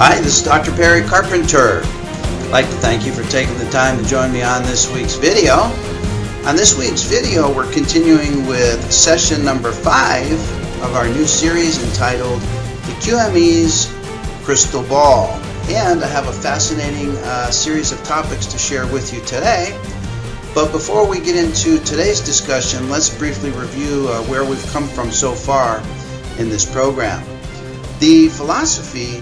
Hi, this is Dr. Perry Carpenter. I'd like to thank you for taking the time to join me on this week's video. On this week's video, we're continuing with session number 5 of our new series entitled The QME's Crystal Ball. And I have a fascinating series of topics to share with you today. But before we get into today's discussion, let's briefly review where we've come from so far in this program. The philosophy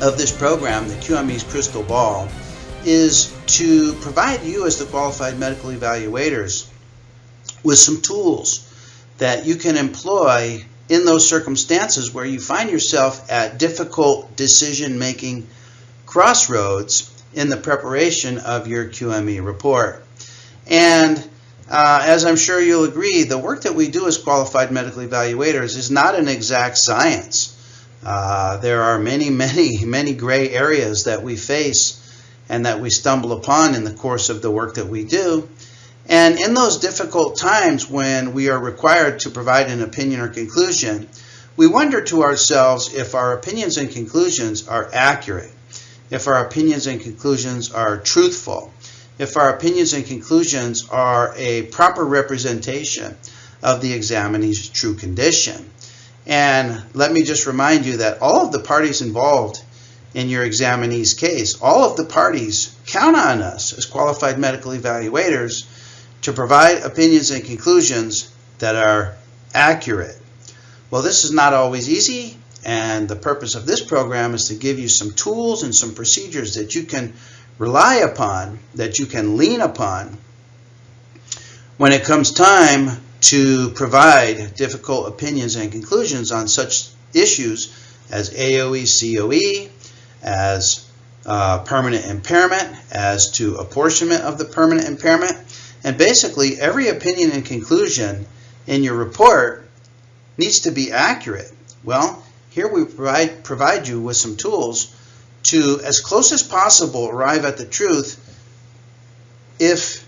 of this program, the QME's Crystal Ball, is to provide you as the qualified medical evaluators with some tools that you can employ in those circumstances where you find yourself at difficult decision-making crossroads in the preparation of your QME report. And as I'm sure you'll agree, the work that we do as qualified medical evaluators is not an exact science. There are many gray areas that we face and that we stumble upon in the course of the work that we do. And in those difficult times when we are required to provide an opinion or conclusion, we wonder to ourselves if our opinions and conclusions are accurate, if our opinions and conclusions are truthful, if our opinions and conclusions are a proper representation of the examinee's true condition. And let me just remind you that all of the parties involved in your examinee's case, all of the parties count on us as qualified medical evaluators to provide opinions and conclusions that are accurate. Well, this is not always easy, and the purpose of this program is to give you some tools and some procedures that you can rely upon, that you can lean upon when it comes time to provide difficult opinions and conclusions on such issues as AOE, COE, as permanent impairment, as to apportionment of the permanent impairment, and basically every opinion and conclusion in your report needs to be accurate. Well, here we provide you with some tools to, as close as possible, arrive at the truth if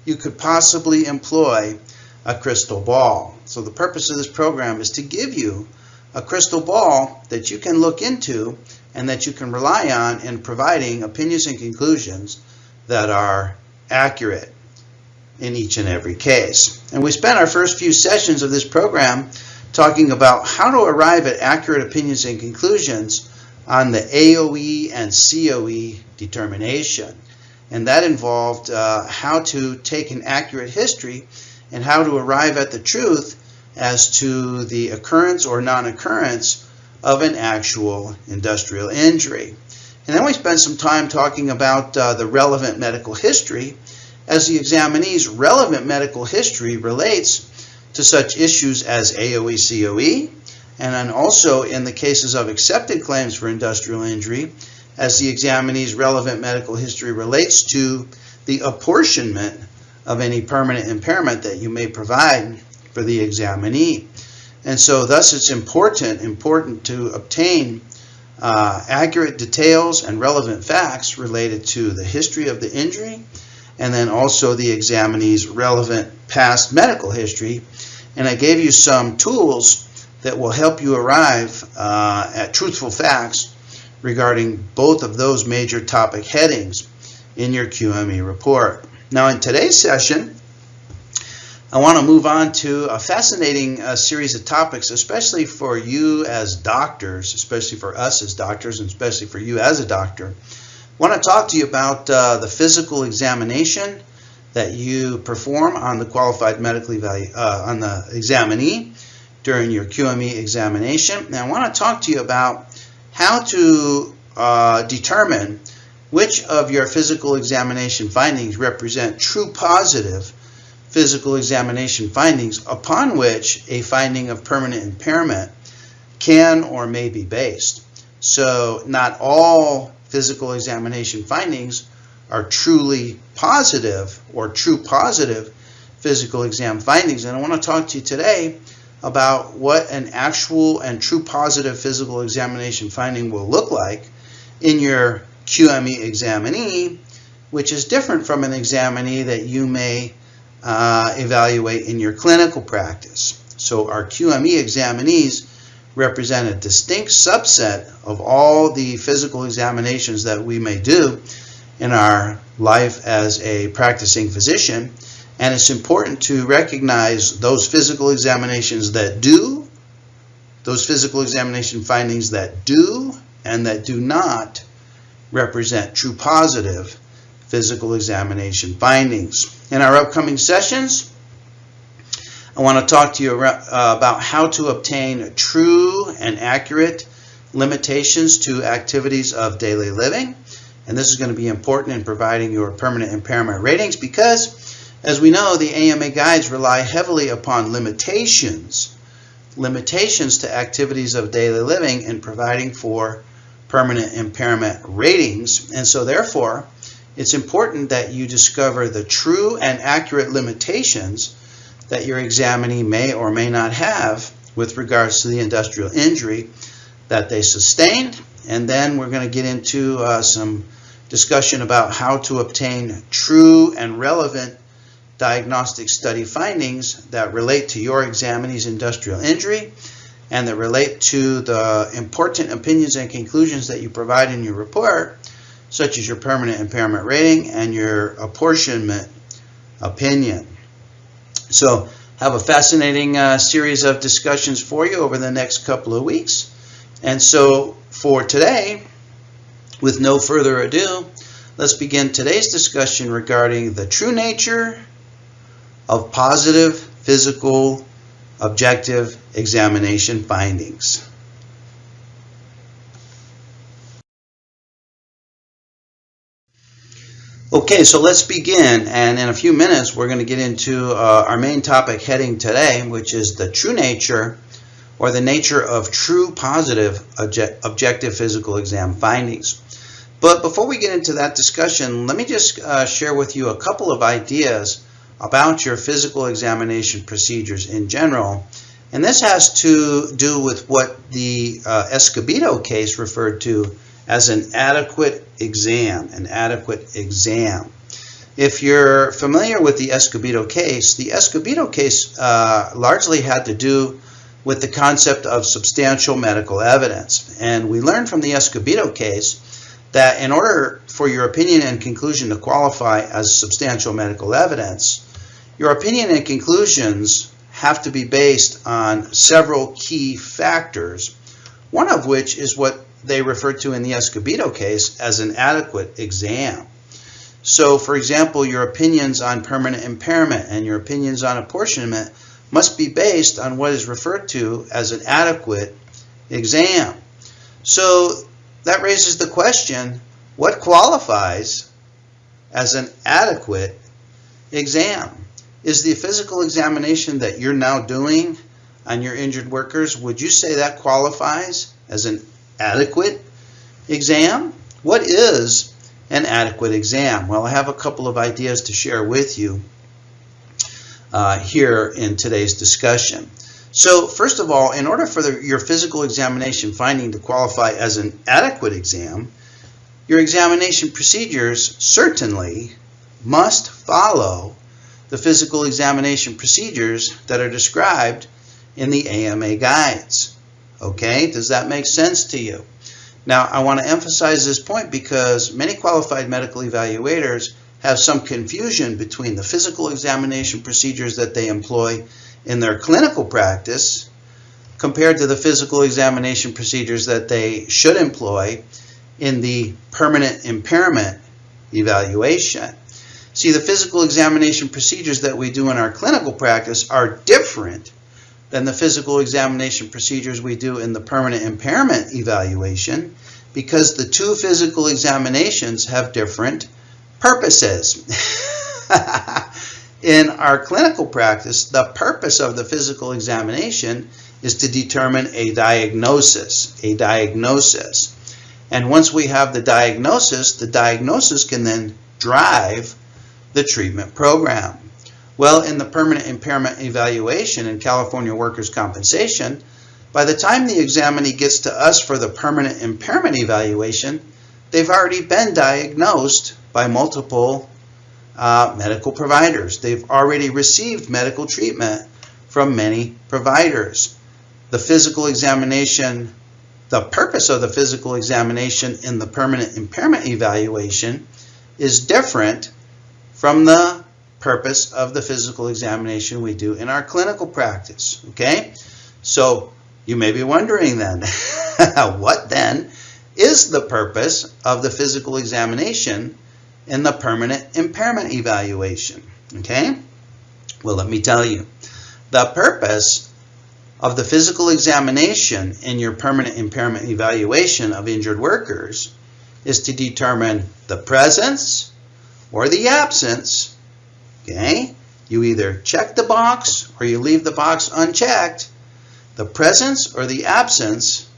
you could possibly employ a crystal ball. So the purpose of this program is to give you a crystal ball that you can look into and that you can rely on in providing opinions and conclusions that are accurate in each and every case. And we spent our first few sessions of this program talking about how to arrive at accurate opinions and conclusions on the AOE and COE determination. And that involved how to take an accurate history and how to arrive at the truth as to the occurrence or non-occurrence of an actual industrial injury. And then we spent some time talking about the relevant medical history, as the examinee's relevant medical history relates to such issues as AOE, COE, and then also in the cases of accepted claims for industrial injury, as the examinee's relevant medical history relates to the apportionment of any permanent impairment that you may provide for the examinee. And so thus it's important to obtain accurate details and relevant facts related to the history of the injury, and then also the examinee's relevant past medical history. And I gave you some tools that will help you arrive at truthful facts regarding both of those major topic headings in your QME report. Now in today's session, I want to move on to a fascinating series of topics, especially for you as doctors, especially for us as doctors, and especially for you as a doctor. I want to talk to you about the physical examination that you perform on the qualified medical on the examinee during your QME examination. And I want to talk to you about how to determine which of your physical examination findings represent true positive physical examination findings upon which a finding of permanent impairment can or may be based. So not all physical examination findings are truly positive or true positive physical exam findings. And I want to talk to you today about what an actual and true positive physical examination finding will look like in your QME examinee, which is different from an examinee that you may evaluate in your clinical practice. So our QME examinees represent a distinct subset of all the physical examinations that we may do in our life as a practicing physician. And it's important to recognize those physical examinations that do, those physical examination findings that do and that do not represent true positive physical examination findings. In our upcoming sessions, I want to talk to you about how to obtain true and accurate limitations to activities of daily living. And this is going to be important in providing your permanent impairment ratings because, as we know, the AMA guides rely heavily upon limitations to activities of daily living in providing for permanent impairment ratings. And so therefore, it's important that you discover the true and accurate limitations that your examinee may or may not have with regards to the industrial injury that they sustained. And then we're going to get into some discussion about how to obtain true and relevant diagnostic study findings that relate to your examinee's industrial injury and that relate to the important opinions and conclusions that you provide in your report, such as your permanent impairment rating and your apportionment opinion. So have a fascinating series of discussions for you over the next couple of weeks. And so for today, with no further ado, let's begin today's discussion regarding the true nature of positive physical objective examination findings. Okay, so let's begin, and in a few minutes we're going to get into our main topic heading today, which is the true nature or the nature of true positive objective physical exam findings. But before we get into that discussion, let me just share with you a couple of ideas about your physical examination procedures in general. And this has to do with what the Escobedo case referred to as an adequate exam, If you're familiar with the Escobedo case largely had to do with the concept of substantial medical evidence. And we learned from the Escobedo case that in order for your opinion and conclusion to qualify as substantial medical evidence, your opinion and conclusions have to be based on several key factors, one of which is what they referred to in the Escobedo case as an adequate exam. So, for example, your opinions on permanent impairment and your opinions on apportionment must be based on what is referred to as an adequate exam. So that raises the question, what qualifies as an adequate exam? Is the physical examination that you're now doing on your injured workers, would you say that qualifies as an adequate exam? What is an adequate exam? Well, I have a couple of ideas to share with you here in today's discussion. So first of all, in order for your physical examination finding to qualify as an adequate exam, your examination procedures certainly must follow the physical examination procedures that are described in the AMA guides. Okay, does that make sense to you? Now, I want to emphasize this point because many qualified medical evaluators have some confusion between the physical examination procedures that they employ in their clinical practice compared to the physical examination procedures that they should employ in the permanent impairment evaluation. See, the physical examination procedures that we do in our clinical practice are different than the physical examination procedures we do in the permanent impairment evaluation because the two physical examinations have different purposes. In our clinical practice, the purpose of the physical examination is to determine a diagnosis. And once we have the diagnosis can then drive the treatment program. Well, in the permanent impairment evaluation in California workers' compensation, by the time the examinee gets to us for the permanent impairment evaluation, they've already been diagnosed by multiple medical providers. They've already received medical treatment from many providers. the physical examination, the purpose of the physical examination in the permanent impairment evaluation is different from the purpose of the physical examination we do in our clinical practice. Okay? So you may be wondering then, what then is the purpose of the physical examination in the permanent impairment evaluation? Okay? Well, let me tell you. The purpose of the physical examination in your permanent impairment evaluation of injured workers is to determine the presence or the absence. Okay? You either check the box or you leave the box unchecked. The presence or the absence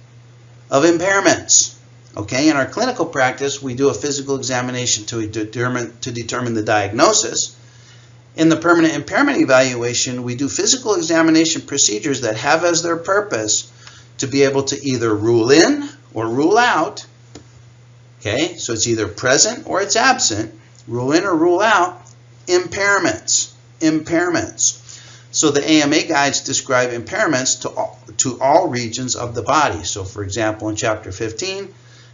of impairments. Okay? In our clinical practice, we do a physical examination to determine the diagnosis. In the permanent impairment evaluation, we do physical examination procedures that have as their purpose to be able to either rule in or rule out. Okay? So it's either present or it's absent. Rule in or rule out impairments. So the AMA guides describe impairments to all regions of the body. So for example, in Chapter 15,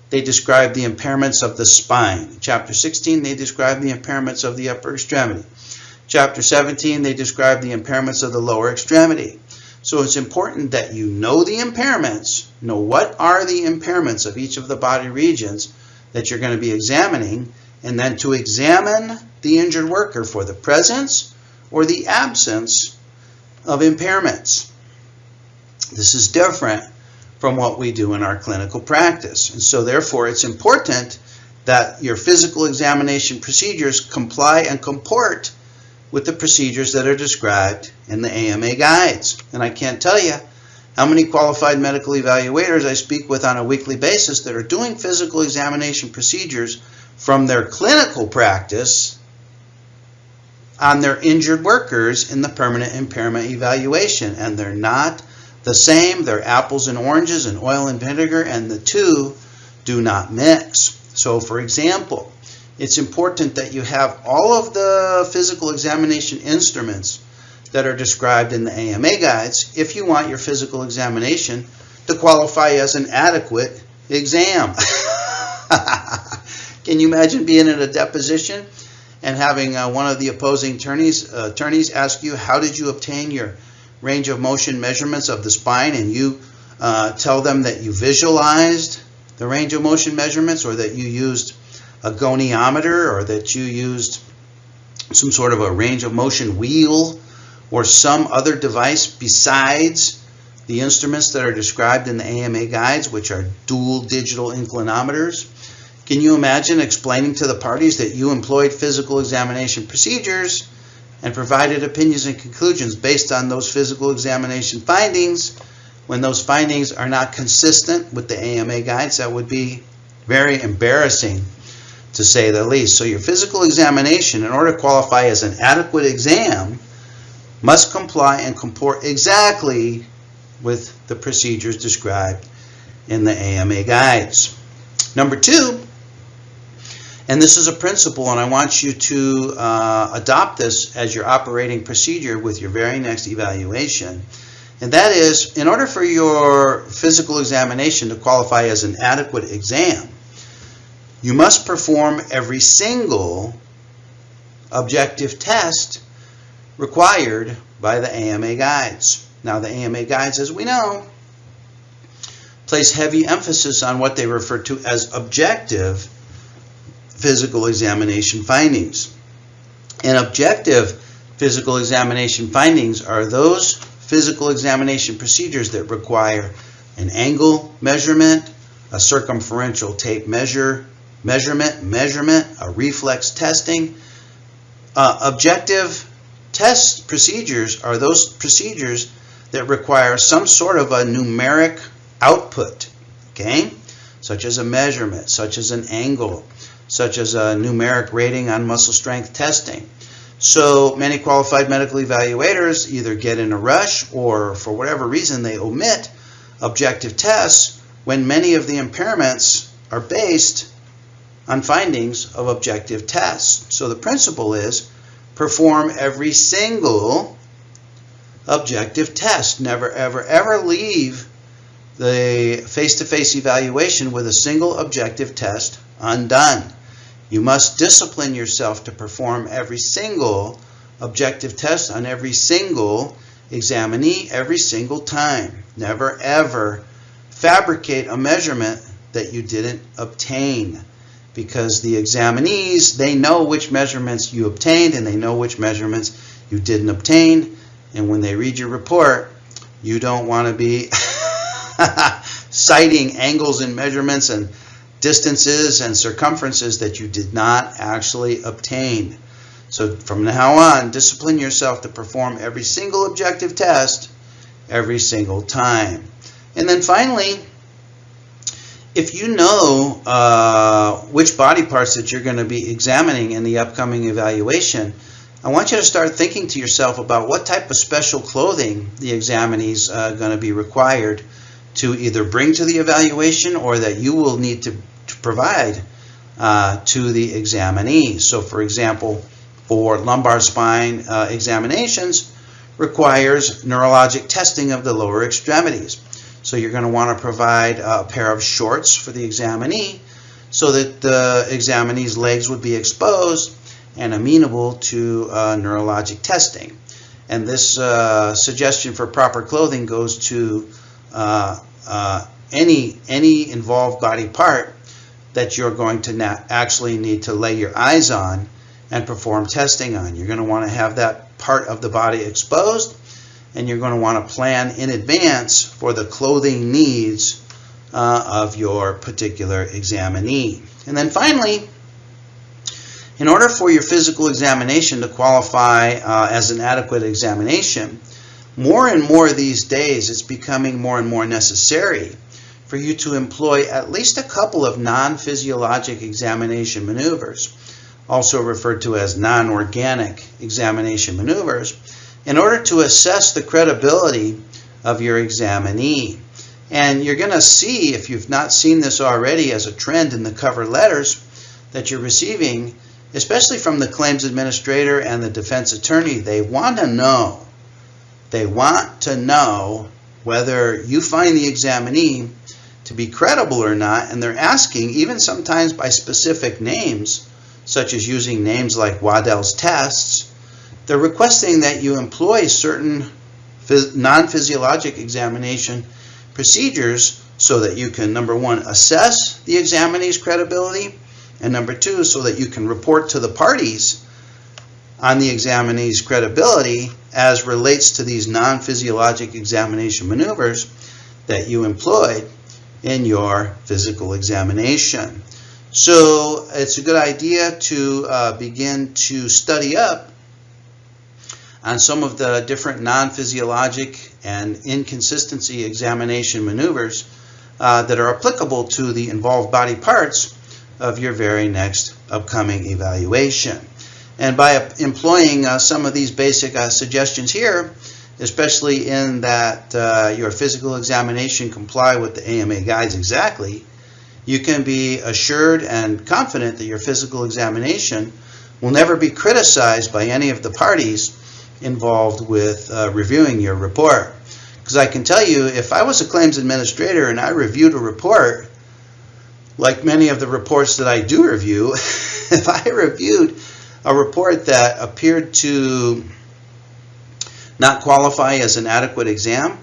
they describe the impairments of the spine. In Chapter 16, they describe the impairments of the upper extremity. Chapter 17, they describe the impairments of the lower extremity. So it's important that you know the impairments, know what are the impairments of each of the body regions that you're going to be examining, and then to examine the injured worker for the presence or the absence of impairments. This is different from what we do in our clinical practice. And so therefore it's important that your physical examination procedures comply and comport with the procedures that are described in the AMA guides. And I can't tell you how many qualified medical evaluators I speak with on a weekly basis that are doing physical examination procedures from their clinical practice on their injured workers in the permanent impairment evaluation. And they're not the same. They're apples and oranges and oil and vinegar, and the two do not mix. So for example, it's important that you have all of the physical examination instruments that are described in the AMA guides if you want your physical examination to qualify as an adequate exam. Can you imagine being in a deposition and having one of the opposing attorneys ask you, how did you obtain your range of motion measurements of the spine, and you tell them that you visualized the range of motion measurements, or that you used a goniometer, or that you used some sort of a range of motion wheel or some other device besides the instruments that are described in the AMA guides, which are dual digital inclinometers. Can you imagine explaining to the parties that you employed physical examination procedures and provided opinions and conclusions based on those physical examination findings when those findings are not consistent with the AMA guides? That would be very embarrassing, to say the least. So your physical examination, in order to qualify as an adequate exam, must comply and comport exactly with the procedures described in the AMA guides. Number two, and this is a principle, and I want you to adopt this as your operating procedure with your very next evaluation, and that is, in order for your physical examination to qualify as an adequate exam, you must perform every single objective test required by the AMA guides. Now, the AMA guides, as we know, place heavy emphasis on what they refer to as objective physical examination findings. And objective physical examination findings are those physical examination procedures that require an angle measurement, a circumferential tape measurement, a reflex testing. Objective test procedures are those procedures that require some sort of a numeric output, okay? Such as a measurement, such as an angle, such as a numeric rating on muscle strength testing. So many qualified medical evaluators either get in a rush, or for whatever reason they omit objective tests when many of the impairments are based on findings of objective tests. So the principle is, perform every single objective test. Never, ever, ever leave the face-to-face evaluation with a single objective test undone. You must discipline yourself to perform every single objective test on every single examinee every single time. Never, ever fabricate a measurement that you didn't obtain, because the examinees, they know which measurements you obtained and they know which measurements you didn't obtain. And when they read your report, you don't want to be citing angles and measurements and distances and circumferences that you did not actually obtain. So from now on, discipline yourself to perform every single objective test every single time. And then finally, if you know which body parts that you're going to be examining in the upcoming evaluation, I want you to start thinking to yourself about what type of special clothing the examinee is going to be required to either bring to the evaluation or that you will need to provide to the examinee. So for example, for lumbar spine examinations requires neurologic testing of the lower extremities. So you're going to want to provide a pair of shorts for the examinee so that the examinee's legs would be exposed and amenable to neurologic testing. And this suggestion for proper clothing goes to any involved body part that you're going to actually need to lay your eyes on and perform testing on. You're going to want to have that part of the body exposed, and you're going to want to plan in advance for the clothing needs of your particular examinee. And then finally, in order for your physical examination to qualify as an adequate examination, more and more these days it's becoming more and more necessary for you to employ at least a couple of non-physiologic examination maneuvers, also referred to as non-organic examination maneuvers, in order to assess the credibility of your examinee. And you're going to see, if you've not seen this already as a trend in the cover letters that you're receiving, especially from the claims administrator and the defense attorney, they want to know whether you find the examinee to be credible or not, and they're asking, even sometimes by specific names, such as using names like Waddell's tests, they're requesting that you employ certain non-physiologic examination procedures so that you can, number one, assess the examinee's credibility, and number two, so that you can report to the parties on the examinee's credibility as relates to these non-physiologic examination maneuvers that you employed in your physical examination. So it's a good idea to begin to study up on some of the different non-physiologic and inconsistency examination maneuvers that are applicable to the involved body parts of your very next upcoming evaluation. And by employing some of these basic suggestions here, especially in that your physical examination comply with the AMA guides exactly, you can be assured and confident that your physical examination will never be criticized by any of the parties involved with reviewing your report. Because I can tell you, if I was a claims administrator and I reviewed a report, like many of the reports that I do review, if I reviewed a report that appeared to not qualify as an adequate exam,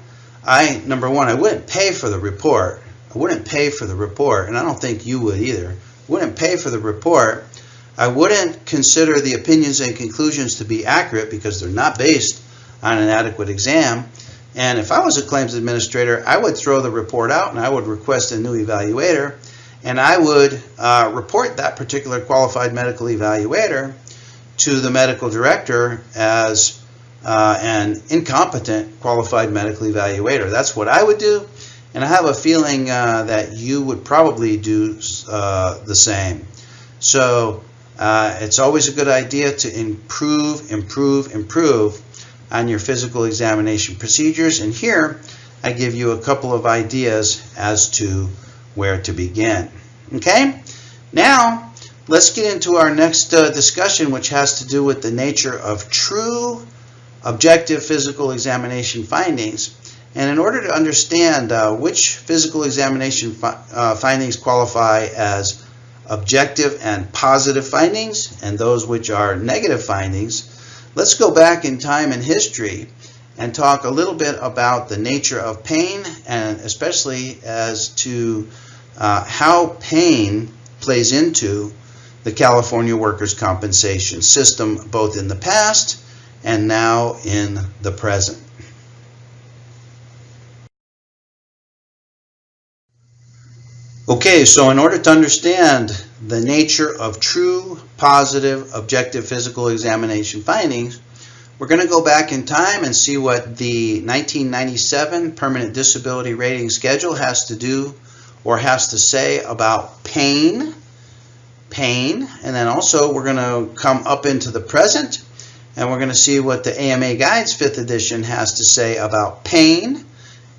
number one, I wouldn't pay for the report. I wouldn't pay for the report, and I don't think you would either. I wouldn't pay for the report. I wouldn't consider the opinions and conclusions to be accurate because they're not based on an adequate exam. And if I was a claims administrator, I would throw the report out and I would request a new evaluator, and I would report that particular qualified medical evaluator to the medical director as an incompetent qualified medical evaluator. That's what I would do, and I have a feeling that you would probably do the same. So it's always a good idea to improve on your physical examination procedures, and here I give you a couple of ideas as to where to begin. Okay? Now, let's get into our next discussion, which has to do with the nature of true objective physical examination findings. And in order to understand which physical examination findings qualify as objective and positive findings and those which are negative findings, let's go back in time and history and talk a little bit about the nature of pain, and especially as to how pain plays into the California workers' compensation system, both in the past and now in the present. Okay, so in order to understand the nature of true, positive, objective physical examination findings, we're going to go back in time and see what the 1997 Permanent Disability Rating Schedule has to do or has to say about pain, and then also we're going to come up into the present and we're going to see what the AMA Guides 5th edition has to say about pain,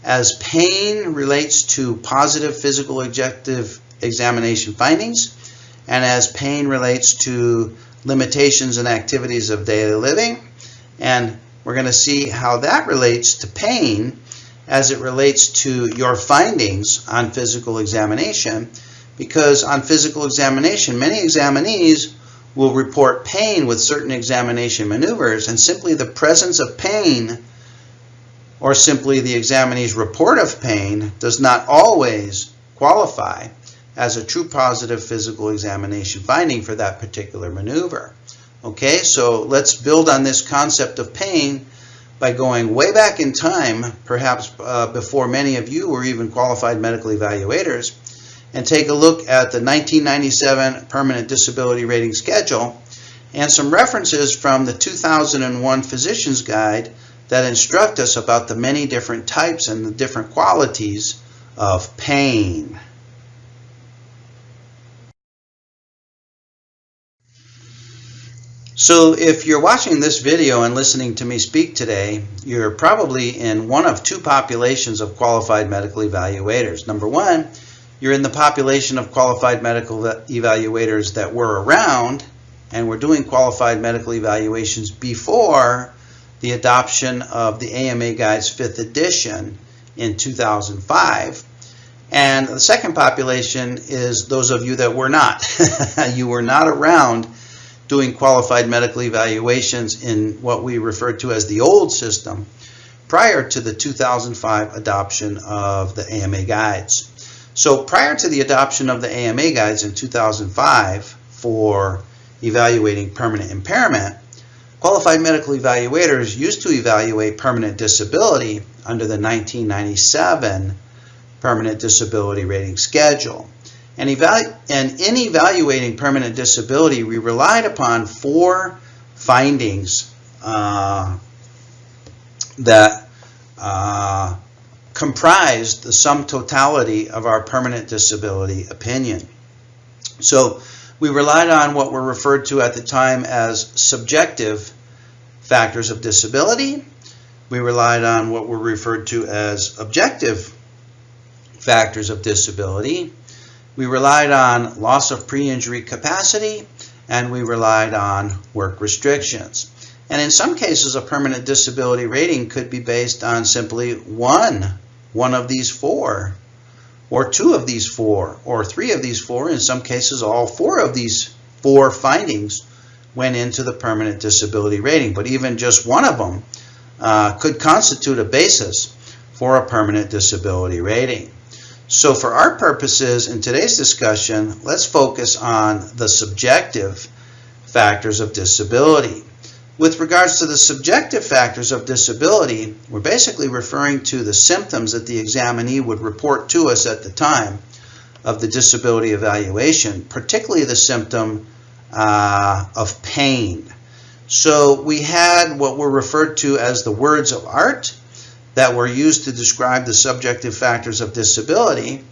as pain relates to positive physical objective examination findings, and as pain relates to limitations and activities of daily living. And we're going to see how that relates to pain as it relates to your findings on physical examination, because on physical examination, many examinees will report pain with certain examination maneuvers, and simply the presence of pain or simply the examinee's report of pain does not always qualify as a true positive physical examination finding for that particular maneuver. Okay, so let's build on this concept of pain by going way back in time, perhaps before many of you were even qualified medical evaluators, and take a look at the 1997 Permanent Disability Rating Schedule and some references from the 2001 Physician's Guide that instruct us about the many different types and the different qualities of pain. So if you're watching this video and listening to me speak today, you're probably in one of two populations of qualified medical evaluators. Number one, you're in the population of qualified medical evaluators that were around and were doing qualified medical evaluations before the adoption of the AMA Guides 5th edition in 2005. And the second population is those of you that were not. You were not around doing qualified medical evaluations in what we refer to as the old system prior to the 2005 adoption of the AMA Guides. So prior to the adoption of the AMA Guides in 2005 for evaluating permanent impairment, qualified medical evaluators used to evaluate permanent disability under the 1997 Permanent Disability Rating Schedule. And in evaluating permanent disability, we relied upon four findings that comprised the sum totality of our permanent disability opinion. So we relied on what were referred to at the time as subjective factors of disability. We relied on what were referred to as objective factors of disability. We relied on loss of pre-injury capacity, and we relied on work restrictions. And in some cases, a permanent disability rating could be based on simply one of these four, or two of these four, or three of these four. In some cases, all four of these four findings went into the permanent disability rating, but even just one of them could constitute a basis for a permanent disability rating. So for our purposes in today's discussion, let's focus on the subjective factors of disability. With regards to the subjective factors of disability, we're basically referring to the symptoms that the examinee would report to us at the time of the disability evaluation, particularly the symptom of pain. So we had what were referred to as the words of art that were used to describe the subjective factors of disability,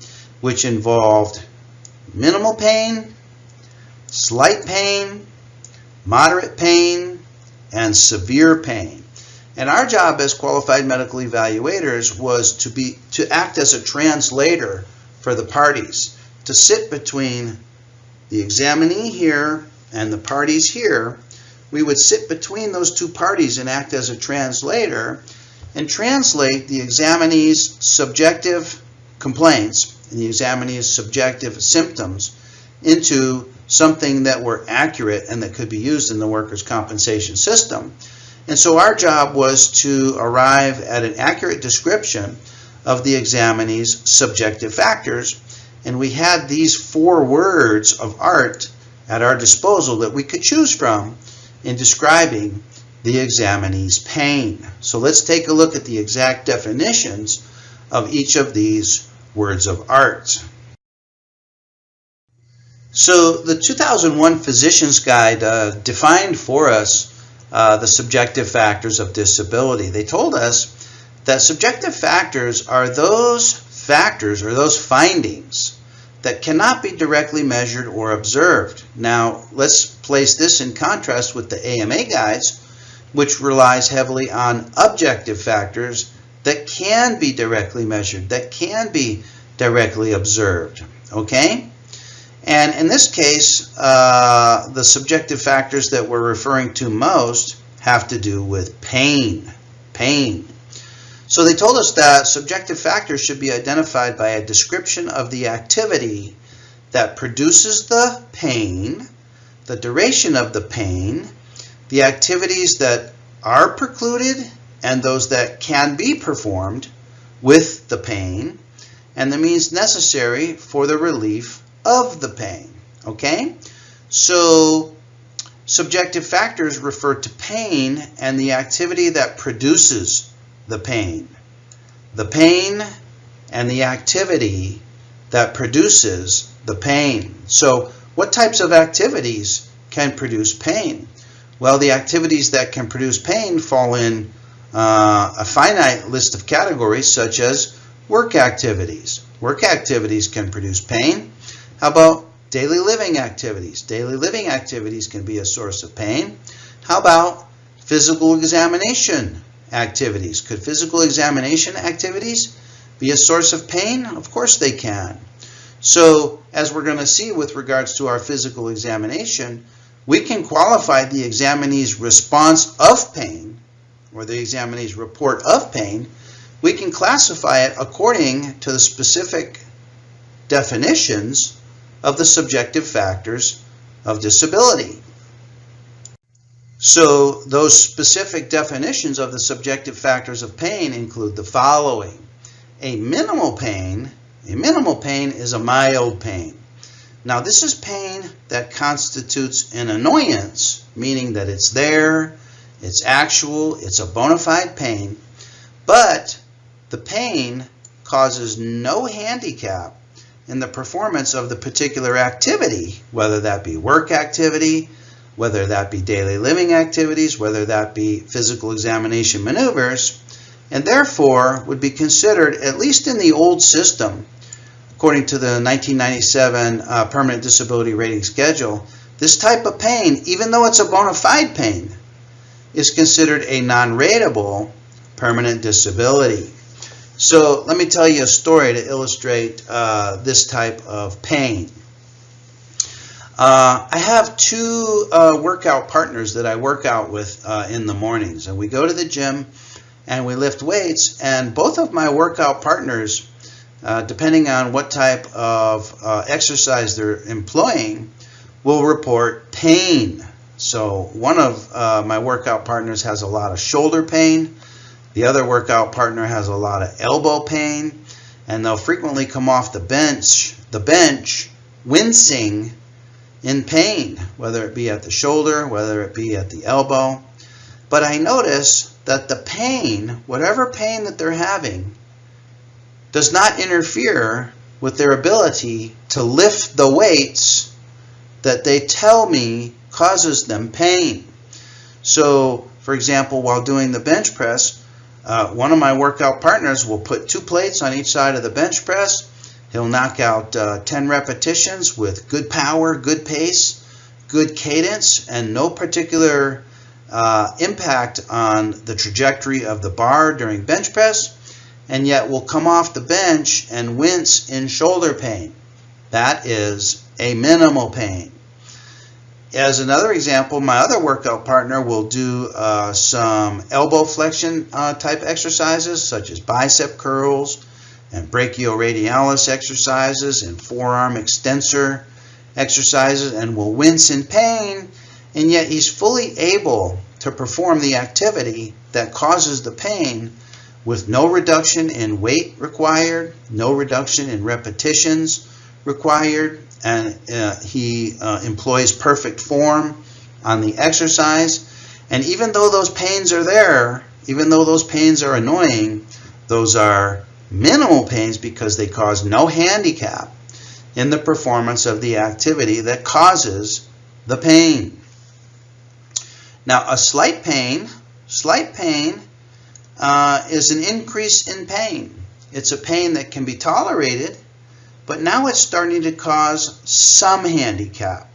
which involved minimal pain, slight pain, moderate pain, and severe pain. And our job as qualified medical evaluators was to act as a translator for the parties, to sit between the examinee here and the parties here we would sit between those two parties and act as a translator and translate the examinee's subjective complaints and the examinee's subjective symptoms into something that were accurate and that could be used in the workers' compensation system. And so our job was to arrive at an accurate description of the examinee's subjective factors, and we had these 4 words of art at our disposal that we could choose from in describing the examinee's pain. So let's take a look at the exact definitions of each of these words of art. So the 2001 Physician's Guide defined for us the subjective factors of disability. They told us that subjective factors are those factors or those findings that cannot be directly measured or observed. Now, let's place this in contrast with the AMA guides, which relies heavily on objective factors that can be directly measured, that can be directly observed. Okay? And in this case, the subjective factors that we're referring to most have to do with pain. Pain. So they told us that subjective factors should be identified by a description of the activity that produces the pain, the duration of the pain, the activities that are precluded and those that can be performed with the pain, and the means necessary for the relief of the pain. Okay? So subjective factors refer to pain and the activity that produces the pain. The pain and the activity that produces the pain. So what types of activities can produce pain? Well, the activities that can produce pain fall in a finite list of categories such as work activities. Work activities can produce pain. How about daily living activities? Daily living activities can be a source of pain. How about physical examination activities? Could physical examination activities be a source of pain? Of course they can. So, as we're going to see with regards to our physical examination, we can qualify the examinee's response of pain, or the examinee's report of pain. We can classify it according to the specific definitions of the subjective factors of disability. So those specific definitions of the subjective factors of pain include the following. A minimal pain is a mild pain. Now this is pain that constitutes an annoyance, meaning that it's there, it's actual, it's a bona fide pain, but the pain causes no handicap in the performance of the particular activity, whether that be work activity, whether that be daily living activities, whether that be physical examination maneuvers, and therefore would be considered, at least in the old system, according to the 1997 Permanent Disability Rating Schedule, this type of pain, even though it's a bona fide pain, is considered a non-rateable permanent disability. So let me tell you a story to illustrate this type of pain. I have 2 workout partners that I work out with in the mornings, and we go to the gym and we lift weights, and both of my workout partners, depending on what type of exercise they're employing, will report pain. So one of my workout partners has a lot of shoulder pain. The other workout partner has a lot of elbow pain, and they'll frequently come off the bench wincing in pain, whether it be at the shoulder, whether it be at the elbow. But I notice that the pain, whatever pain that they're having, does not interfere with their ability to lift the weights that they tell me causes them pain. So, for example, while doing the bench press, one of my workout partners will put 2 plates on each side of the bench press. He'll knock out 10 repetitions with good power, good pace, good cadence, and no particular impact on the trajectory of the bar during bench press, and yet will come off the bench and wince in shoulder pain. That is a minimal pain. As another example, my other workout partner will do some elbow flexion type exercises, such as bicep curls and brachioradialis exercises and forearm extensor exercises, and will wince in pain, and yet he's fully able to perform the activity that causes the pain with no reduction in weight required, no reduction in repetitions required, and he employs perfect form on the exercise. And even though those pains are there, even though those pains are annoying, those are minimal pains because they cause no handicap in the performance of the activity that causes the pain. Now, a slight pain is an increase in pain. It's a pain that can be tolerated, but now it's starting to cause some handicap.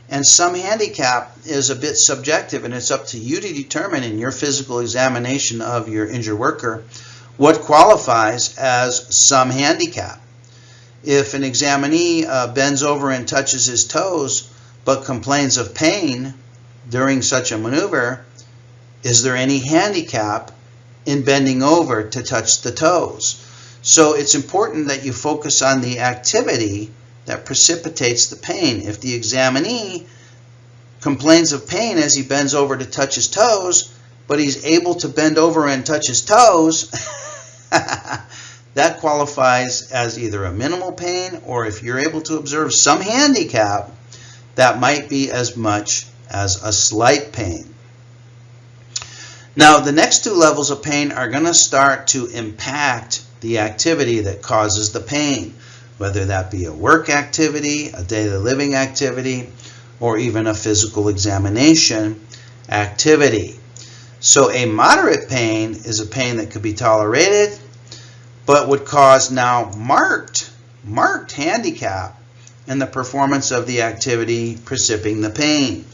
And some handicap is a bit subjective, and it's up to you to determine in your physical examination of your injured worker what qualifies as some handicap. If an examinee bends over and touches his toes but complains of pain during such a maneuver, is there any handicap in bending over to touch the toes? So it's important that you focus on the activity that precipitates the pain. If the examinee complains of pain as he bends over to touch his toes, but he's able to bend over and touch his toes, that qualifies as either a minimal pain, or if you're able to observe some handicap, that might be as much as a slight pain. Now, the next two levels of pain are going to start to impact the activity that causes the pain, whether that be a work activity, a daily living activity, or even a physical examination activity. So a moderate pain is a pain that could be tolerated, but would cause now marked handicap in the performance of the activity precipitating the pain.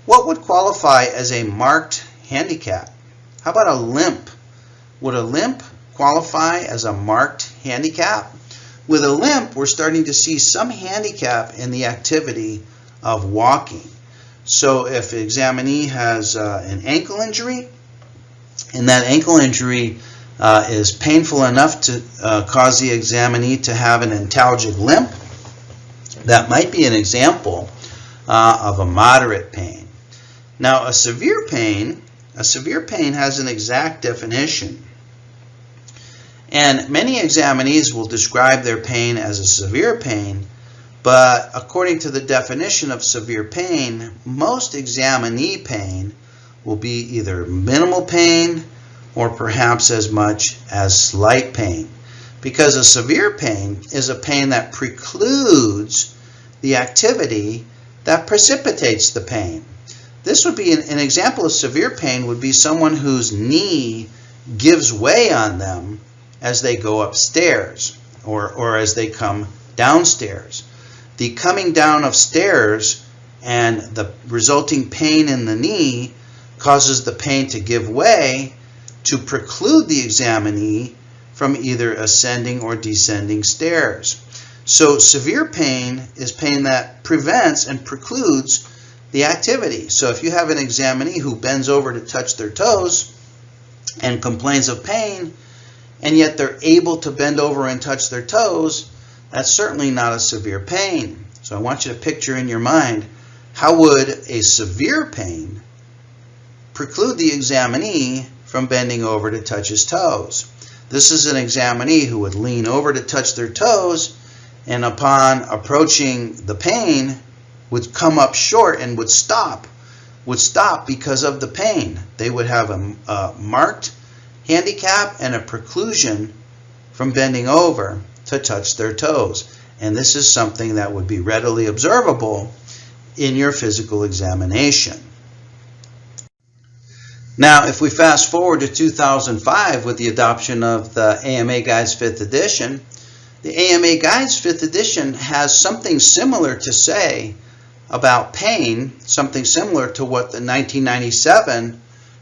What would qualify as a marked handicap? How about a limp? Would a limp qualify as a marked handicap? With a limp, we're starting to see some handicap in the activity of walking. So if the examinee has an ankle injury, and that ankle injury is painful enough to cause the examinee to have an antalgic limp, that might be an example of a moderate pain. Now, a severe pain has an exact definition. And many examinees will describe their pain as a severe pain, but according to the definition of severe pain, most examinee pain will be either minimal pain or perhaps as much as slight pain. Because a severe pain is a pain that precludes the activity that precipitates the pain. This would be an example of severe pain would be someone whose knee gives way on them as they go upstairs or as they come downstairs. The coming down of stairs and the resulting pain in the knee causes the pain to give way to preclude the examinee from either ascending or descending stairs. So severe pain is pain that prevents and precludes the activity. So if you have an examinee who bends over to touch their toes and complains of pain, and yet they're able to bend over and touch their toes, that's certainly not a severe pain. So I want you to picture in your mind, how would a severe pain preclude the examinee from bending over to touch his toes? This is an examinee who would lean over to touch their toes, and upon approaching the pain would come up short and would stop because of the pain. They would have a marked handicap and a preclusion from bending over to touch their toes. And this is something that would be readily observable in your physical examination. Now, if we fast forward to 2005 with the adoption of the AMA Guides 5th edition, the AMA Guides 5th edition has something similar to say about pain, something similar to what the 1997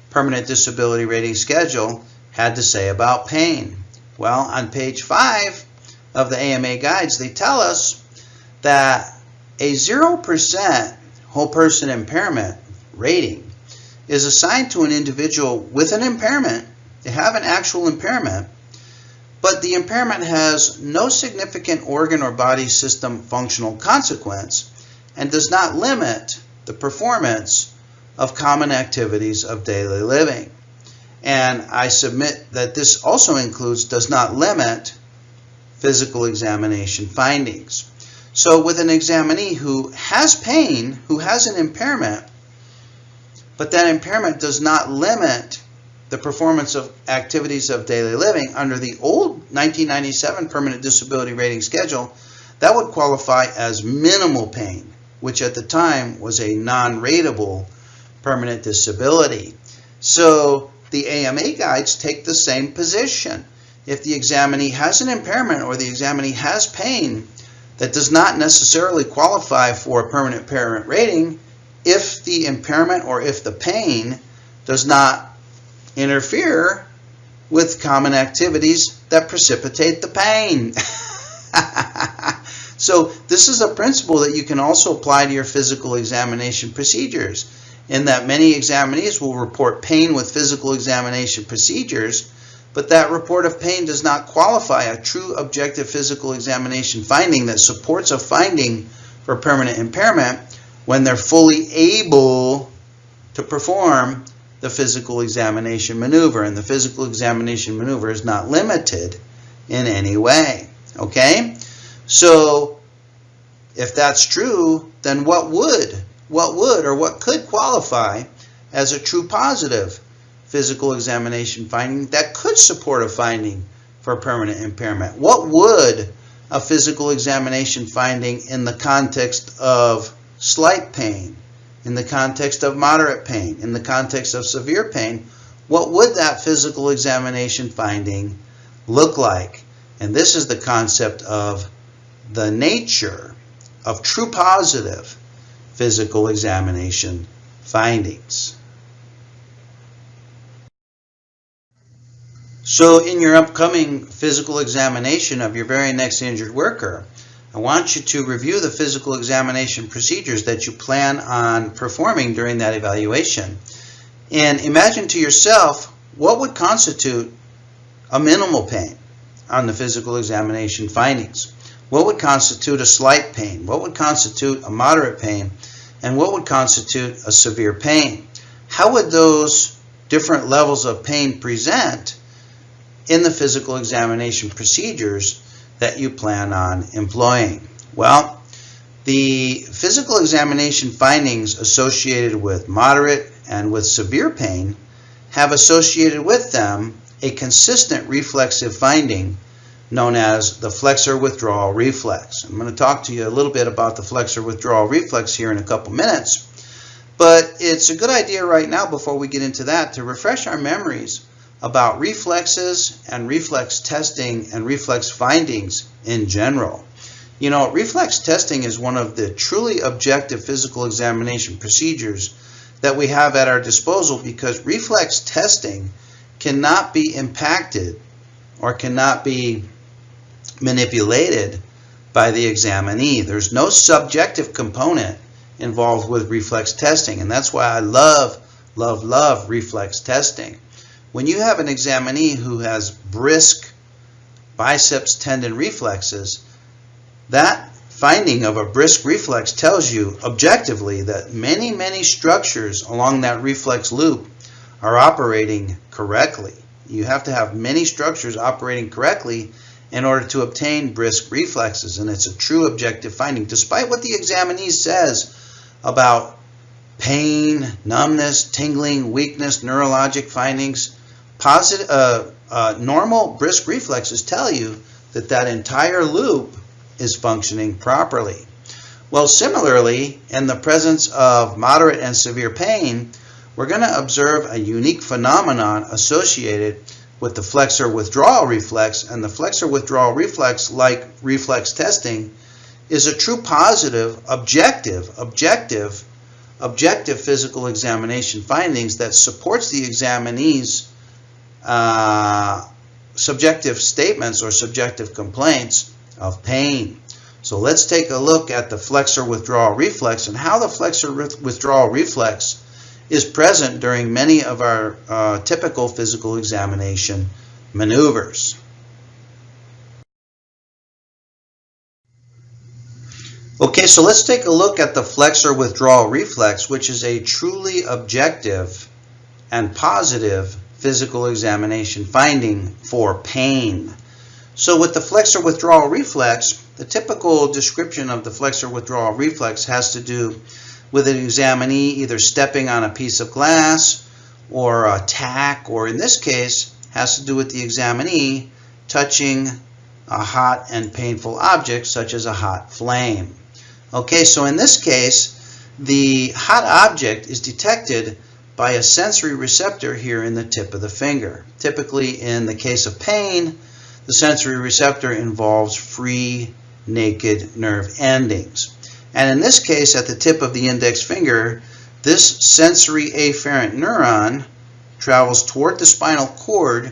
Permanent Disability Rating Schedule had to say about pain. Well, on page 5 of the AMA Guides, they tell us that A 0% whole person impairment rating is assigned to an individual with an impairment. They have an actual impairment, but the impairment has no significant organ or body system functional consequence and does not limit the performance of common activities of daily living. And I submit that this also includes does not limit physical examination findings. So with an examinee who has pain, who has an impairment, but that impairment does not limit the performance of activities of daily living under the old 1997 permanent disability rating schedule, that would qualify as minimal pain, which at the time was a non-rateable permanent disability. So the AMA guides take the same position. If the examinee has an impairment or the examinee has pain, that does not necessarily qualify for a permanent impairment rating if the impairment or if the pain does not interfere with common activities that precipitate the pain. So this is a principle that you can also apply to your physical examination procedures, in that many examinees will report pain with physical examination procedures, but that report of pain does not qualify a true objective physical examination finding that supports a finding for permanent impairment when they're fully able to perform the physical examination maneuver. And the physical examination maneuver is not limited in any way. Okay? So if that's true, then what could qualify as a true positive physical examination finding that could support a finding for permanent impairment? What would a physical examination finding in the context of slight pain, in the context of moderate pain, in the context of severe pain, what would that physical examination finding look like? And this is the concept of the nature of true positive physical examination findings. So in your upcoming physical examination of your very next injured worker, I want you to review the physical examination procedures that you plan on performing during that evaluation. And imagine to yourself what would constitute a minimal pain on the physical examination findings. What would constitute a slight pain? What would constitute a moderate pain? And what would constitute a severe pain? How would those different levels of pain present in the physical examination procedures that you plan on employing? Well, the physical examination findings associated with moderate and with severe pain have associated with them a consistent reflexive finding known as the flexor withdrawal reflex. I'm going to talk to you a little bit about the flexor withdrawal reflex here in a couple minutes, but it's a good idea right now, before we get into that, to refresh our memories about reflexes and reflex testing and reflex findings in general. You know, reflex testing is one of the truly objective physical examination procedures that we have at our disposal, because reflex testing cannot be impacted or cannot be manipulated by the examinee. There's no subjective component involved with reflex testing, and that's why I love reflex testing. When you have an examinee who has brisk biceps tendon reflexes, that finding of a brisk reflex tells you objectively that many structures along that reflex loop are operating correctly. You have to have many structures operating correctly in order to obtain brisk reflexes, and it's a true objective finding. Despite what the examinee says about pain, numbness, tingling, weakness, neurologic findings, normal brisk reflexes tell you that that entire loop is functioning properly. Well, similarly, in the presence of moderate and severe pain, we're going to observe a unique phenomenon associated with the flexor withdrawal reflex. And the flexor withdrawal reflex, like reflex testing, is a true positive, objective physical examination findings that supports the examinee's subjective statements or subjective complaints of pain. So let's take a look at the flexor withdrawal reflex and how the flexor withdrawal reflex is present during many of our typical physical examination maneuvers. Okay, so let's take a look at the flexor withdrawal reflex, which is a truly objective and positive physical examination finding for pain. So with the flexor withdrawal reflex, the typical description of the flexor withdrawal reflex has to do with an examinee either stepping on a piece of glass or a tack, or in this case has to do with the examinee touching a hot and painful object such as a hot flame. Okay, so in this case, the hot object is detected by a sensory receptor here in the tip of the finger. Typically, in the case of pain, the sensory receptor involves free, naked nerve endings. And in this case, at the tip of the index finger, this sensory afferent neuron travels toward the spinal cord,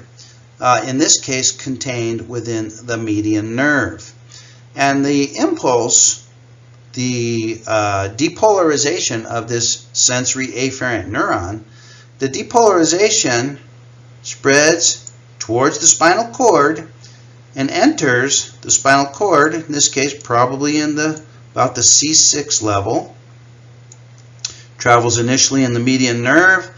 in this case contained within the median nerve. And the impulse, the depolarization of this sensory afferent neuron, the depolarization spreads towards the spinal cord and enters the spinal cord, in this case probably in about the C6 level, travels initially in the median nerve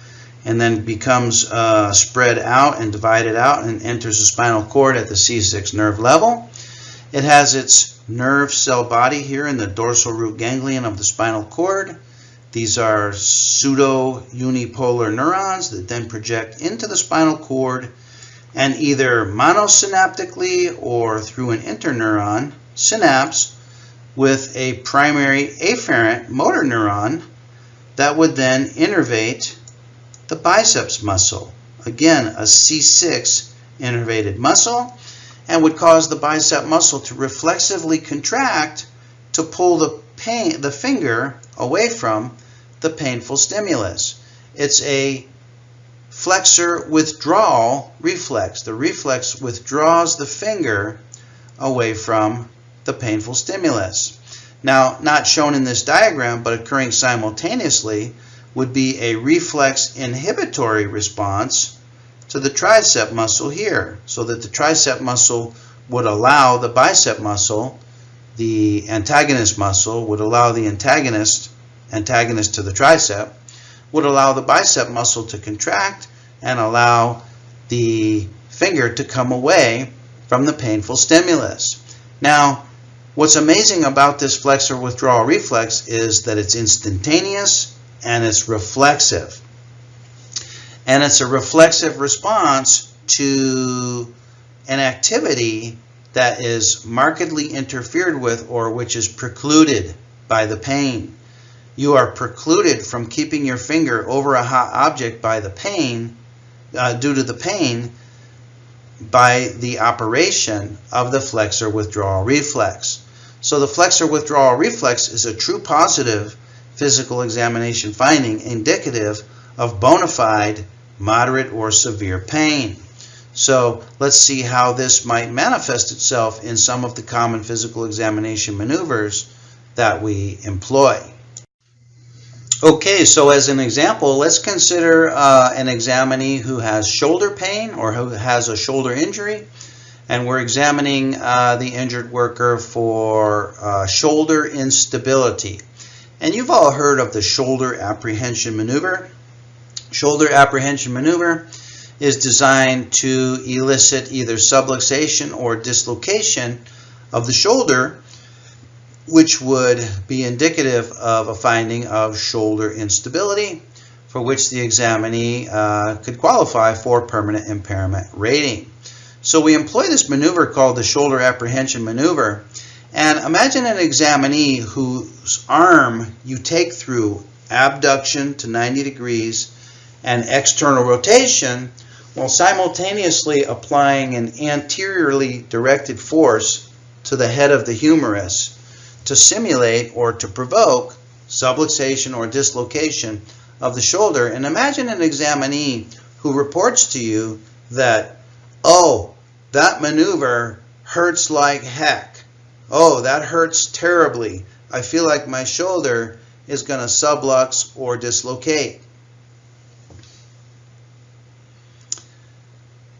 and then becomes spread out and divided out and enters the spinal cord at the C6 nerve level. It has its nerve cell body here in the dorsal root ganglion of the spinal cord. These are pseudo-unipolar neurons that then project into the spinal cord and either monosynaptically or through an interneuron synapse with a primary afferent motor neuron that would then innervate the biceps muscle. Again, a C6 innervated muscle, and would cause the bicep muscle to reflexively contract to pull the finger away from the painful stimulus. It's a flexor withdrawal reflex. The reflex withdraws the finger away from the painful stimulus. Now, not shown in this diagram, but occurring simultaneously, would be a reflex inhibitory response to the tricep muscle here, so that the tricep muscle would allow the bicep muscle, the antagonist muscle, would allow the antagonist to the tricep, would allow the bicep muscle to contract and allow the finger to come away from the painful stimulus. Now, what's amazing about this flexor withdrawal reflex is that it's instantaneous and it's reflexive. And it's a reflexive response to an activity that is markedly interfered with or which is precluded by the pain. You are precluded from keeping your finger over a hot object by the pain, due to the pain, by the operation of the flexor withdrawal reflex. So the flexor withdrawal reflex is a true positive physical examination finding indicative of bona fide moderate or severe pain. So let's see how this might manifest itself in some of the common physical examination maneuvers that we employ. Okay, so as an example, let's consider an examinee who has shoulder pain or who has a shoulder injury, and we're examining the injured worker for shoulder instability. And you've all heard of the shoulder apprehension maneuver. Shoulder apprehension maneuver is designed to elicit either subluxation or dislocation of the shoulder, which would be indicative of a finding of shoulder instability, for which the examinee could qualify for permanent impairment rating. So we employ this maneuver called the shoulder apprehension maneuver. And imagine an examinee whose arm you take through abduction to 90 degrees and external rotation while simultaneously applying an anteriorly directed force to the head of the humerus to simulate or to provoke subluxation or dislocation of the shoulder. And imagine an examinee who reports to you that, oh, that maneuver hurts like heck. Oh, that hurts terribly. I feel like my shoulder is going to sublux or dislocate.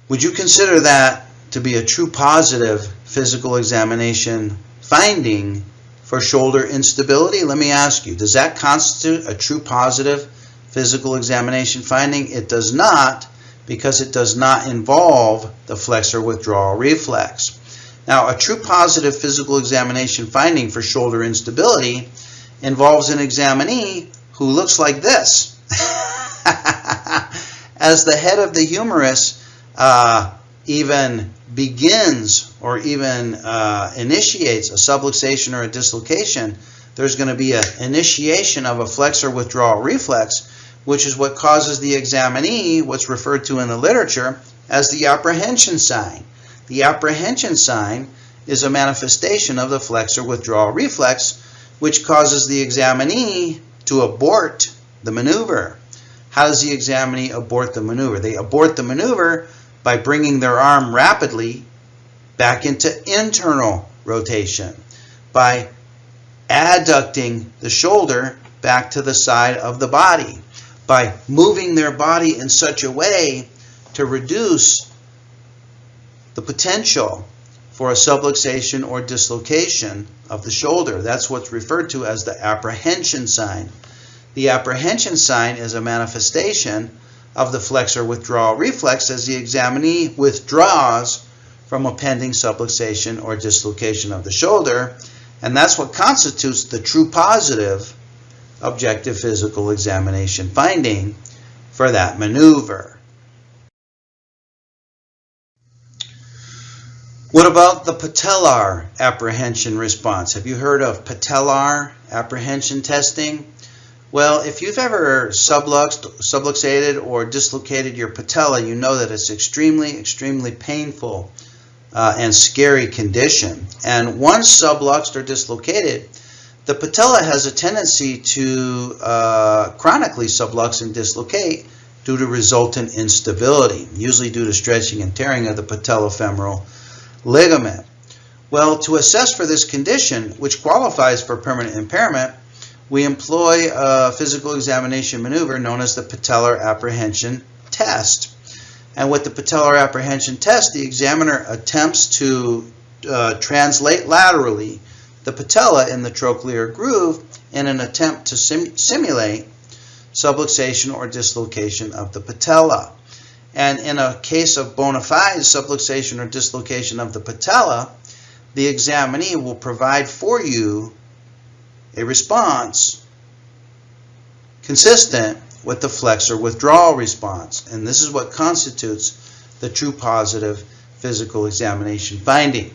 Would you consider that to be a true positive physical examination finding for shoulder instability? Let me ask you, does that constitute a true positive physical examination finding? It does not, because it does not involve the flexor withdrawal reflex. Now, a true positive physical examination finding for shoulder instability involves an examinee who looks like this. As the head of the humerus even begins or even initiates a subluxation or a dislocation, there's going to be an initiation of a flexor withdrawal reflex, which is what causes the examinee what's referred to in the literature as the apprehension sign. The apprehension sign is a manifestation of the flexor withdrawal reflex, which causes the examinee to abort the maneuver. How does the examinee abort the maneuver? They abort the maneuver by bringing their arm rapidly back into internal rotation, by adducting the shoulder back to the side of the body, by moving their body in such a way to reduce the potential for a subluxation or dislocation of the shoulder. That's what's referred to as the apprehension sign. The apprehension sign is a manifestation of the flexor withdrawal reflex as the examinee withdraws from a pending subluxation or dislocation of the shoulder, and that's what constitutes the true positive objective physical examination finding for that maneuver. What about the patellar apprehension response? Have you heard of patellar apprehension testing? Well, if you've ever subluxated or dislocated your patella, you know that it's extremely painful and scary condition. And once subluxed or dislocated, the patella has a tendency to chronically sublux and dislocate due to resultant instability, usually due to stretching and tearing of the patellofemoral ligament. Well, to assess for this condition, which qualifies for permanent impairment, we employ a physical examination maneuver known as the patellar apprehension test. And with the patellar apprehension test, the examiner attempts to translate laterally the patella in the trochlear groove in an attempt to simulate subluxation or dislocation of the patella. And in a case of bona fide subluxation or dislocation of the patella, the examinee will provide for you a response consistent with the flexor withdrawal response. And this is what constitutes the true positive physical examination finding.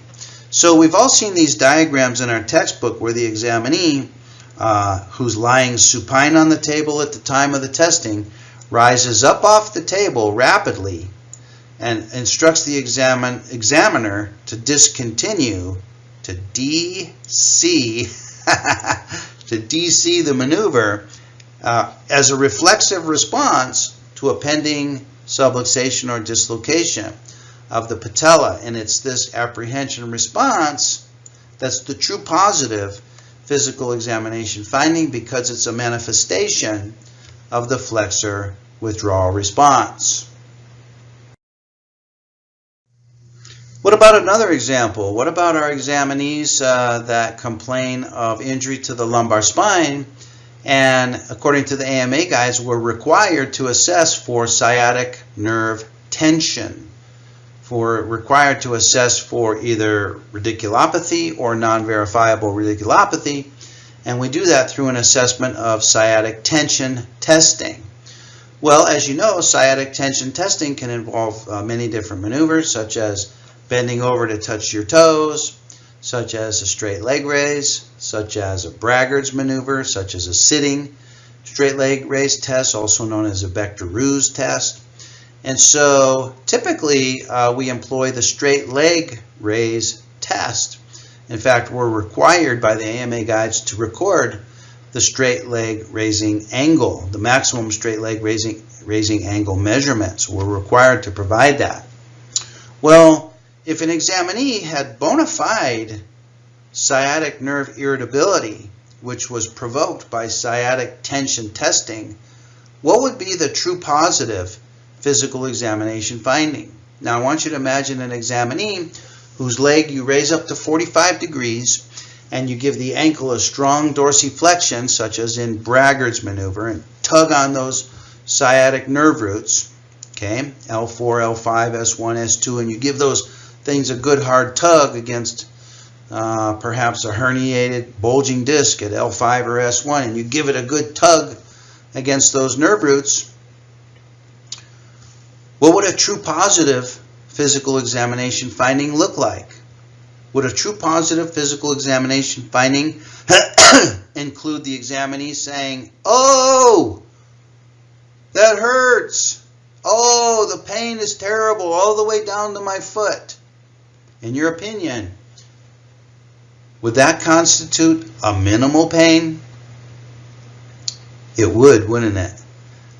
So we've all seen these diagrams in our textbook where the examinee, who's lying supine on the table at the time of the testing, rises up off the table rapidly and instructs the examiner to discontinue, to DC the maneuver as a reflexive response to a pending subluxation or dislocation of the patella. And it's this apprehension response that's the true positive physical examination finding, because it's a manifestation of the flexor withdrawal response. What about another example? What about our examinees that complain of injury to the lumbar spine, and according to the AMA guides, were required to assess for sciatic nerve tension, required to assess for either radiculopathy or non-verifiable radiculopathy, and we do that through an assessment of sciatic tension testing. Well, as you know, sciatic tension testing can involve many different maneuvers, such as bending over to touch your toes, such as a straight leg raise, such as a Braggart's maneuver, such as a sitting straight leg raise test, also known as a Becker-Roos test. And so typically we employ the straight leg raise test. In fact, we're required by the AMA guides to record the straight leg raising angle, the maximum straight leg raising angle measurements. We're required to provide that. Well, if an examinee had bona fide sciatic nerve irritability, which was provoked by sciatic tension testing, what would be the true positive physical examination finding? Now I want you to imagine an examinee whose leg you raise up to 45 degrees and you give the ankle a strong dorsiflexion, such as in Bragard's maneuver, and tug on those sciatic nerve roots, okay, L4, L5, S1, S2, and you give those things a good hard tug against perhaps a herniated bulging disc at L5 or S1, and you give it a good tug against those nerve roots. What would a true positive physical examination finding look like? Would a true positive physical examination finding include the examinee saying, "Oh, that hurts. Oh, the pain is terrible all the way down to my foot"? In your opinion, would that constitute a minimal pain? It would, wouldn't it?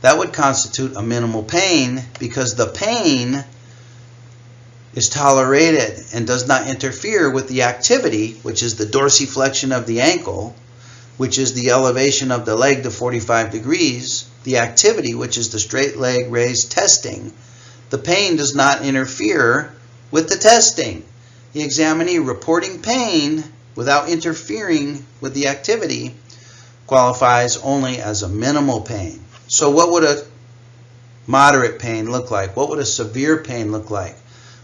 That would constitute a minimal pain because the pain is tolerated and does not interfere with the activity, which is the dorsiflexion of the ankle, which is the elevation of the leg to 45 degrees, the activity, which is the straight leg raised testing. The pain does not interfere with the testing. The examinee reporting pain without interfering with the activity qualifies only as a minimal pain. So what would a moderate pain look like? What would a severe pain look like?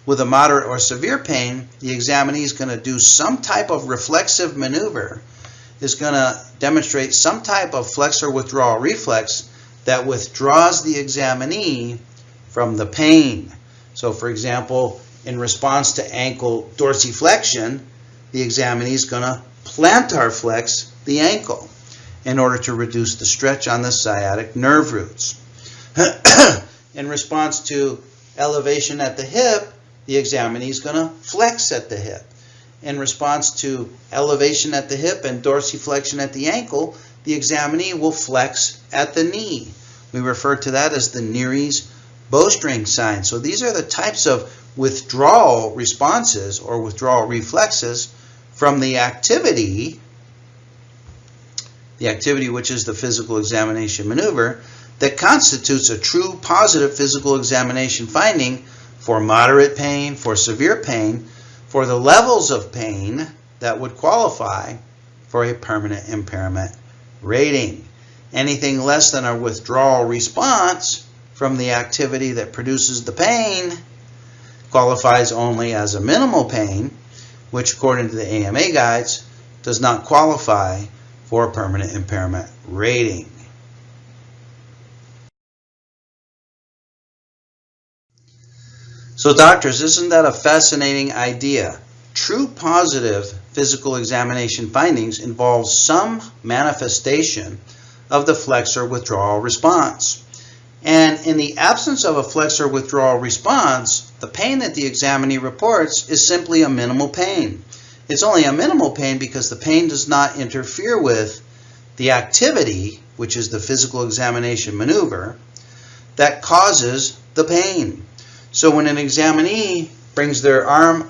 With a moderate or severe pain, the examinee is going to do some type of reflexive maneuver, is going to demonstrate some type of flexor withdrawal reflex that withdraws the examinee from the pain. So for example, in response to ankle dorsiflexion, the examinee is going to plantar flex the ankle in order to reduce the stretch on the sciatic nerve roots. In response to elevation at the hip, the examinee is going to flex at the hip. In response to elevation at the hip and dorsiflexion at the ankle, the examinee will flex at the knee. We refer to that as the Neary's bowstring sign. So these are the types of withdrawal responses or withdrawal reflexes from the activity which is the physical examination maneuver, that constitutes a true positive physical examination finding for moderate pain, for severe pain, for the levels of pain that would qualify for a permanent impairment rating. Anything less than a withdrawal response from the activity that produces the pain qualifies only as a minimal pain, which according to the AMA guides does not qualify for a permanent impairment rating. So doctors, isn't that a fascinating idea? True positive physical examination findings involve some manifestation of the flexor withdrawal response. And in the absence of a flexor withdrawal response, the pain that the examinee reports is simply a minimal pain. It's only a minimal pain because the pain does not interfere with the activity, which is the physical examination maneuver, that causes the pain. So when an examinee brings their arm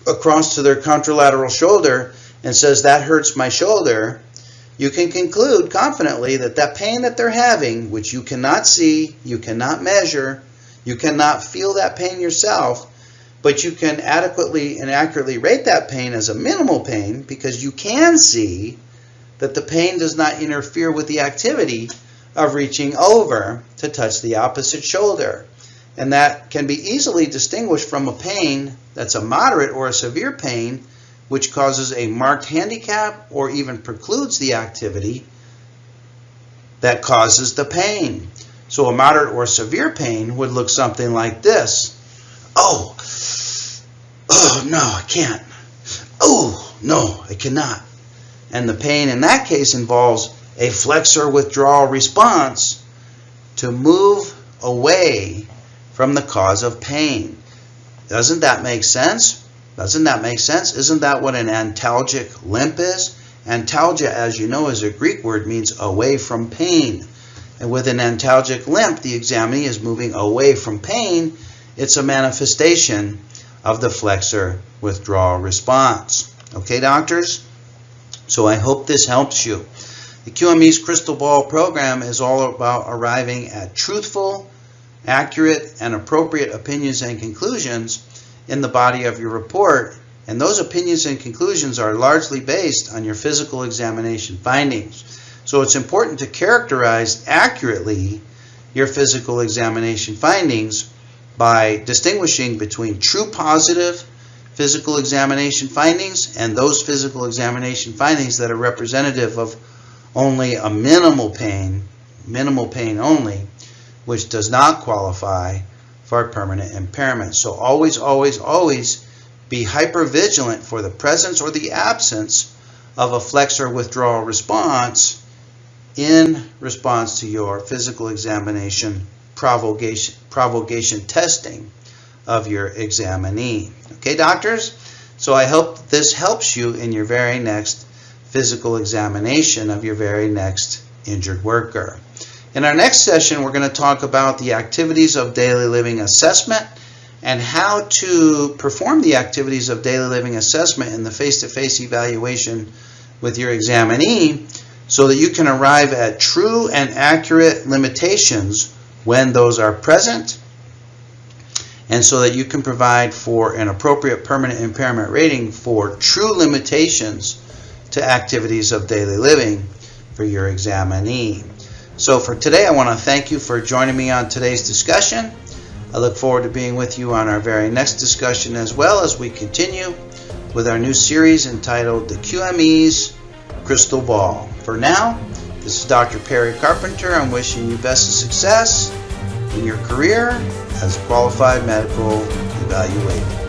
across to their contralateral shoulder and says, "That hurts my shoulder," you can conclude confidently that that pain that they're having, which you cannot see, you cannot measure, you cannot feel that pain yourself, but you can adequately and accurately rate that pain as a minimal pain because you can see that the pain does not interfere with the activity of reaching over to touch the opposite shoulder. And that can be easily distinguished from a pain that's a moderate or a severe pain, which causes a marked handicap or even precludes the activity that causes the pain. So a moderate or severe pain would look something like this. Oh, no, I can't. Oh, no, I cannot. And the pain in that case involves a flexor withdrawal response to move away from the cause of pain. Doesn't that make sense? Doesn't that make sense? Isn't that what an antalgic limp is? Antalgia, as you know, is a Greek word, means away from pain. And with an antalgic limp, the examinee is moving away from pain. It's a manifestation of the flexor withdrawal response. Okay, doctors? So I hope this helps you. The QME's Crystal Ball program is all about arriving at truthful, accurate, and appropriate opinions and conclusions in the body of your report, and those opinions and conclusions are largely based on your physical examination findings. So it's important to characterize accurately your physical examination findings by distinguishing between true positive physical examination findings and those physical examination findings that are representative of only a minimal pain only, which does not qualify for a permanent impairment. So always, always, always be hypervigilant for the presence or the absence of a flexor withdrawal response in response to your physical examination provocation testing of your examinee. Okay, doctors? So I hope this helps you in your very next physical examination of your very next injured worker. In our next session, we're going to talk about the activities of daily living assessment and how to perform the activities of daily living assessment in the face-to-face evaluation with your examinee so that you can arrive at true and accurate limitations when those are present, and so that you can provide for an appropriate permanent impairment rating for true limitations to activities of daily living for your examinee. So for today, I want to thank you for joining me on today's discussion. I look forward to being with you on our very next discussion, as well as we continue with our new series entitled The QME's Crystal Ball. For now, this is Dr. Perry Carpenter. I'm wishing you best of success in your career as a qualified medical evaluator.